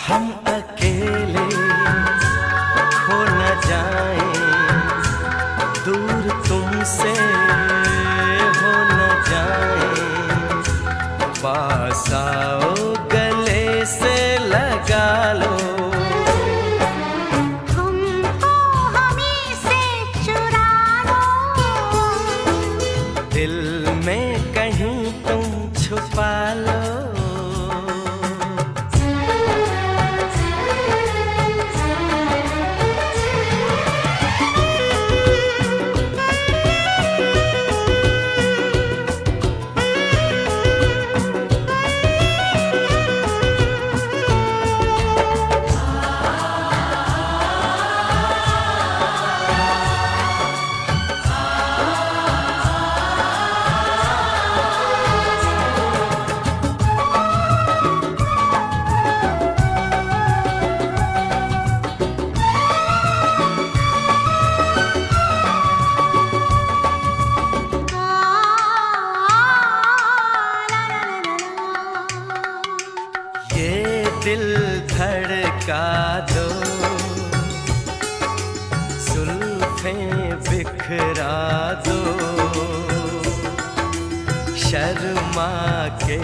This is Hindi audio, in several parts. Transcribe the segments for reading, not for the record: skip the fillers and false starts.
हम अकेले खो न जाएं, दूर तुमसे हो न जाएं, पास आओ गले से लगा लो, हमको हमी से चुरा लो, दिल में कहीं तुम छुपा लो। दिल धड़का दो, जुल्फे बिखरा दो, शर्मा के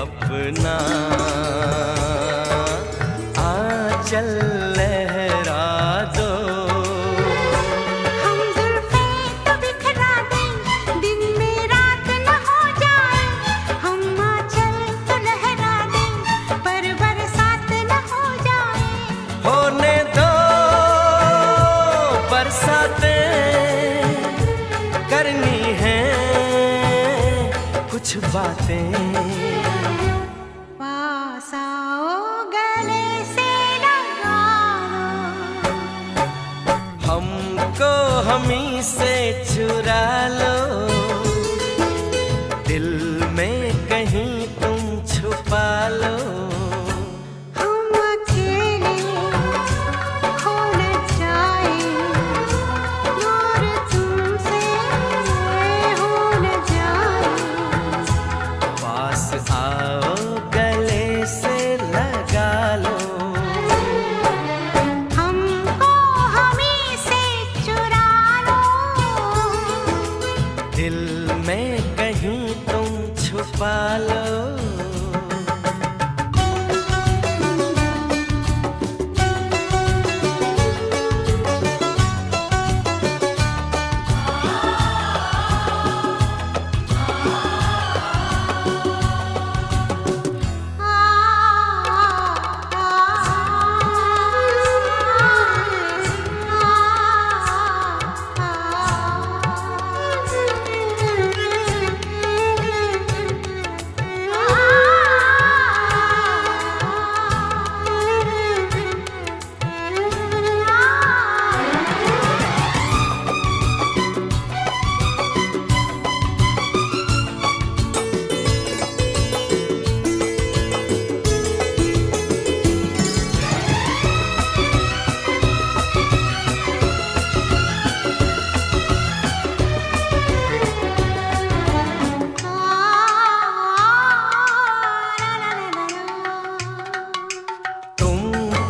अपना आंचल लहरा दो, हम जुल्फे तो बिखरा दें, दिन में रात न हो जाए, हम आंचल तो लहरा दें, पर बरसात न हो जाए, होने दो बरसातें, करनी है कुछ बातें, पास आओ गले से लगा लो, हमको हमी से चुरा लो, दिल में कहीं तुम छुपा लो, हम अकेले खो न जाएं, दूर तुमसे हो न जाएं, पास आओ गले से लगा लो, हमको हमी से चुरा लो, दिल में कहीं तुम छुपा लो।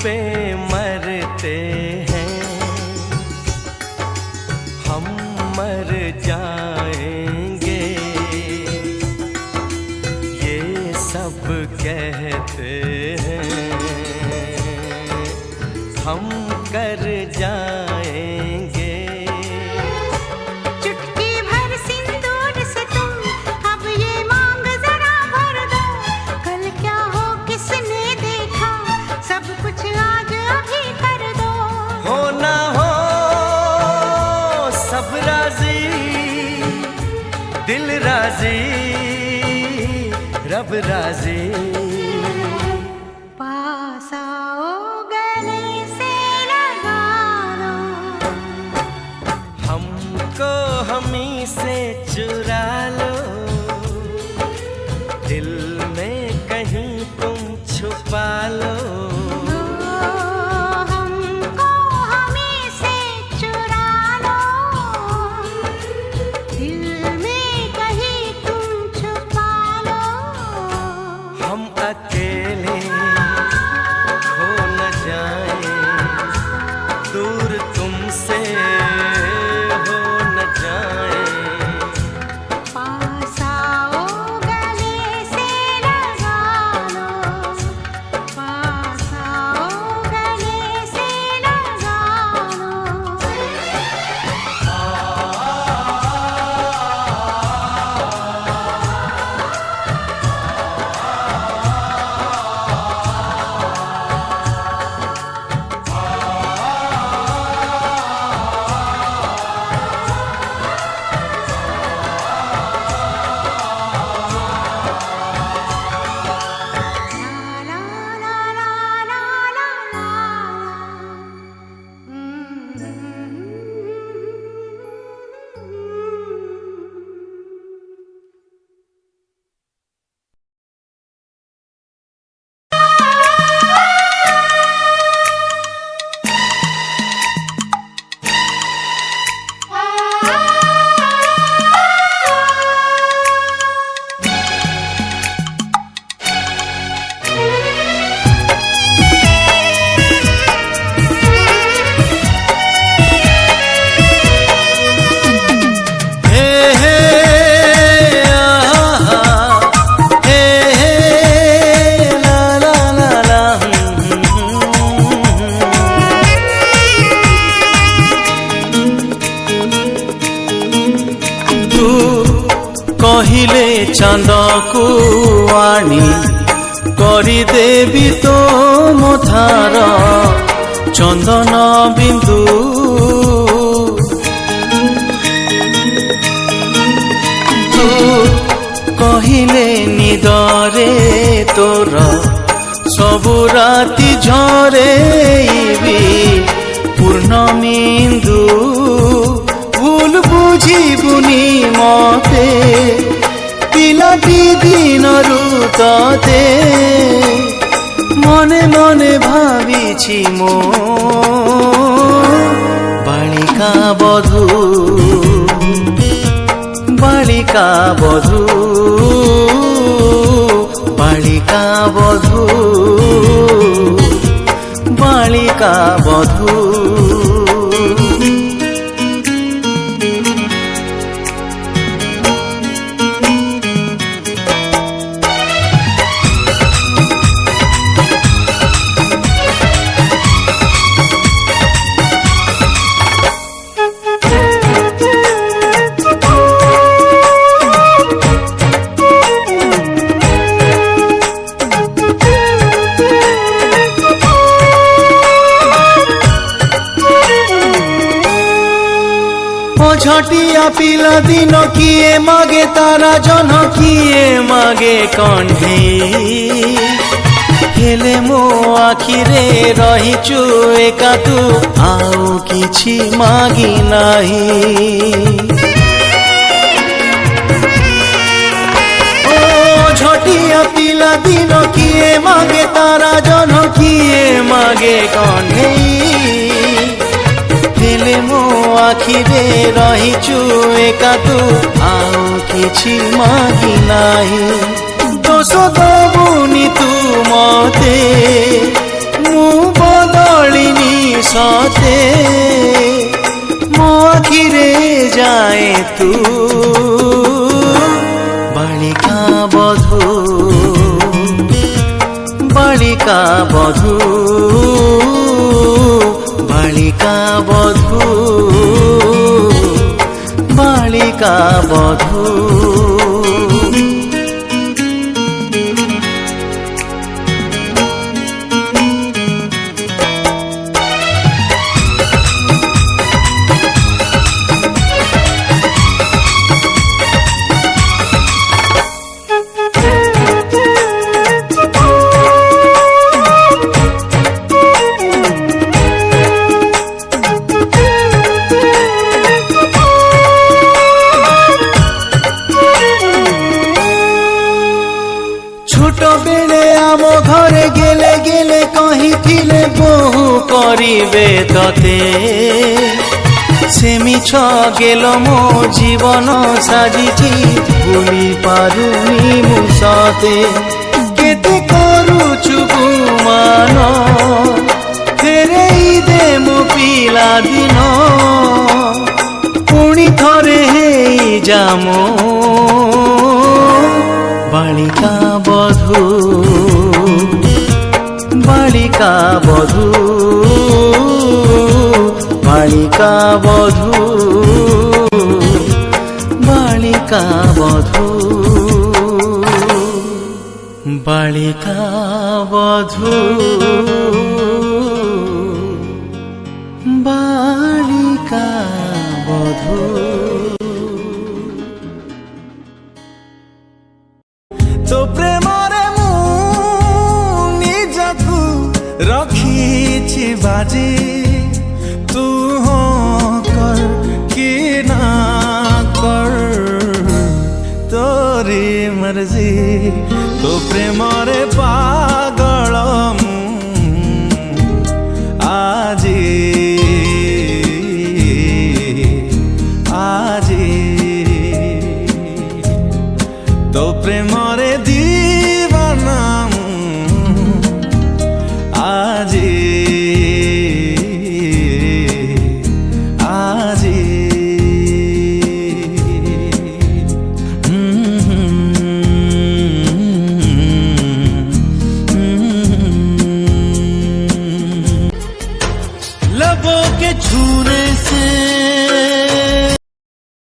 पे मरते हैं हम, मर जाएंगे, ये सब कहते हैं, हम कर जाएंगे, चुटकी भर सिंदूर से तुम अब ये मांग जरा भर दो, कल क्या हो किसने देखा, सब कुछ आज अभी कर दो, हो ना हो सब राजी, दिल राजी, रब राजी, पास आओ गले से लगा लो, हमको हमी से चुरा लो, दिल में कहीं तुम छुपा लो, हमको हमी से चुरा लो, दिल में कहीं तुम छुपा लो, हम चांद को आनी करी देवी तो मथार चंदन बिंदु तू कहिले निदरे तोर सबु राति झरे पूर्णमिंदु भूल बुझिबुनी मते पिलाटी दिन तते मने मने भाविछि मो बालिका बधू बालिका बधू बालिका बधू बालिका बधू झटिया पिला दिन किए मागे तारा जन किए मागे कंढे हेले मो आखिरे रहिचु एका तू आउ किछि मागी नाही ओ झटिया पिला दिन किए मागे तारा जन किए मागे कंढे हेले मो आखिरे रहिचु एका तू आउ किछि मागी नाही दोष दबुनी तू मते मु बदलिनी सते मो आखिरे जाए तू बालिका बधू बालिका बधू बालिका बधू बालिका बधू घरे गेले गेले कही थिले बहु करिबे तते से मिछ गेल मो जीवन साजिछि भूली पारुनी मु सते केते करूछु गुमान फेरेई दे मो पिला दिन पुणी थरे हेई जामो बालिका बधू बालिका बधू बालिका बधू बालिका बधू बालिका बधू बालिका बधू तो प्रेमरे मु निजकु रखिछि बाजी तू हो कर कि ना कर तोरी मर्जी तो प्रेमरे पागल मु आजी तो प्रेमरे